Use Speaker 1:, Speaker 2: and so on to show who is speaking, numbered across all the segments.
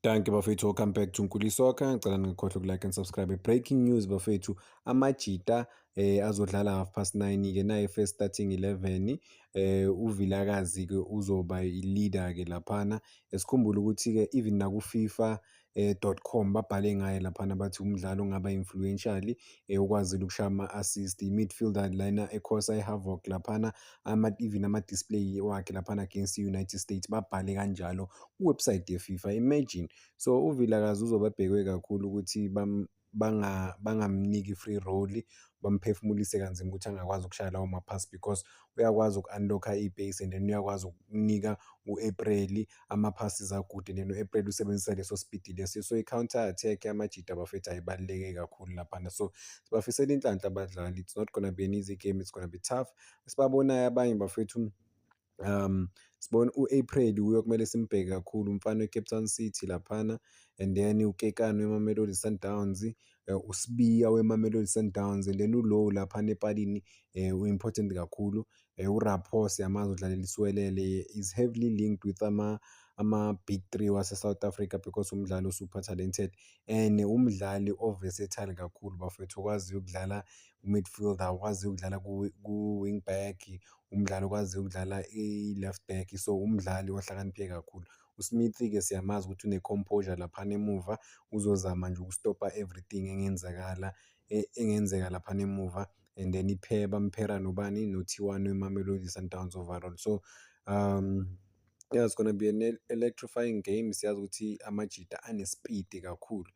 Speaker 1: Danke bafethu, welcome back to Nkuli Soccer. Ngicela ningakhohlwa uku-like and subscribe. Breaking news bafethu, amajita azodlala 9:30-ke naye first starting 11. UVilakazi-ke uzoba i-leader-ke laphana. Sikhumbule ukuthi-ke even naku-FIFA.com babhale ngaye laphana bathi umdlalo ongaba influential, ukwazile ukushaya ama-assist. I-midfielder lana ekhosa i-havoc laphana, even ama-display wakhe laphana against i-United States babhale kanjalo kuwebsite ye-FIFA. Imagine. So uVilakazi uzobe ebhekwe kakhulu ukuthi bangamniki i-free roll, bamphefumulise kanzima ukuthi angakwazi ukushaya lawo ma-pass because uyakwazi uku-unlock-a i-pace and then uyakwazi ukunika u-April ama-passes akude and then u-April usebenzisa leso speed leso. So i-counter attack yamajita bafethu ayibaluleke kakhulu laphana. So sibafisela inhlanhla abadlali. It's not gonna be an easy game, it's gonna be tough. Sibabonayo abanye bafethu, sibona u-April kumele simbheke kakhulu, umfana we-Cape Town City laphana, and then uKekana we-Mamelodi Sundowns, uSibiya we-Mamelodi Sundowns, and then uLow laphana epalini u-important kakhulu. uRaphos siyamazi udlalela iSiwelele, is heavily linked with ama-big three wase-South Africa because umdlali super talented and umdlali o-versatile kakhulu bafethu, okwaziyo ukudlala u-midfielder, okwaziyo ukudlala ku-wing back, umdlali okwaziyo ukudlala i-left back. So umdlali ohlakaniphe kakhulu. USmith-ke siyamazi ukuthi une-composure laphana emuva, uzozama nje ukustopa everything engenzeka laphana emuva, and then bamphera nobani no-T1 we-Mamelodi Sundowns overall. So yeah, it's gonna be an electrifying game. Siyazi ukuthi amajita ane-speed kakhulu.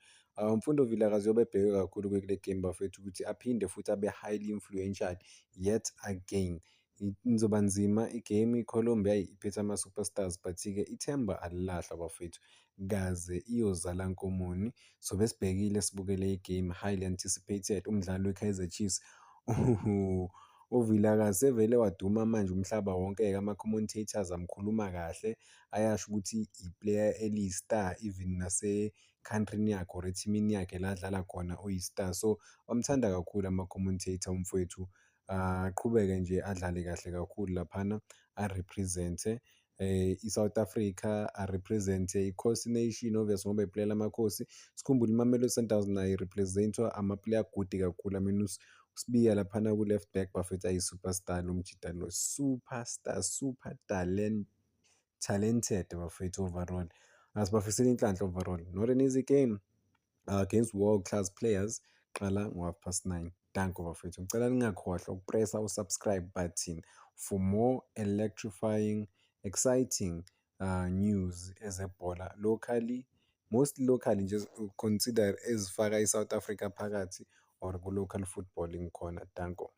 Speaker 1: Mfundo Vilakazi uyobe ebhekwe kakhulu kule game bafethu ukuthi aphinde futhi abe highly influential yet again. Izoba nzima igame, iColombia iphethe ama-superstars but-ke ithemba alilahlwa bafethu, kaze iyozala nkomoni. So besibhekile sibukele igame, highly anticipated. Umdlali we-Kaizer Chiefs uVilakazi sevele waduma manje umhlaba wonke-ke, ama-commentators amkhuluma kahle, ayasho ukuthi i-player eliyi-star even nase-country-ni yakhe or ethimini yakhe la adlala khona uyi-star. So bamthanda kakhulu ama-commentator umfowethu. Aqhubeke nje adlale kahle kakhulu laphana, a-represent-e i-South Africa, a-represent-e i-Khosi Nation obvious ngoba iplayela amakhosi. Sikhumbule iMamelodi Sundowns nayo i-represent-wa ama-player good kakhulu. I mean uSibiya laphana ku-left back bafethu ayi-superstar lo mjida lo, superstar, super talented bafethu overall. Asibafisela inhlanhla overall. Not an easy game against world class players. Qala ngo-9:30. Danke bafethu, ngicela ningakhohlwa ukupressa u-subscribe button for more electrifying, exciting news ezebhola locally, mostly locally nje, consider ezifaka i-South Africa phakathi or ku-local football ngikhona. Danko.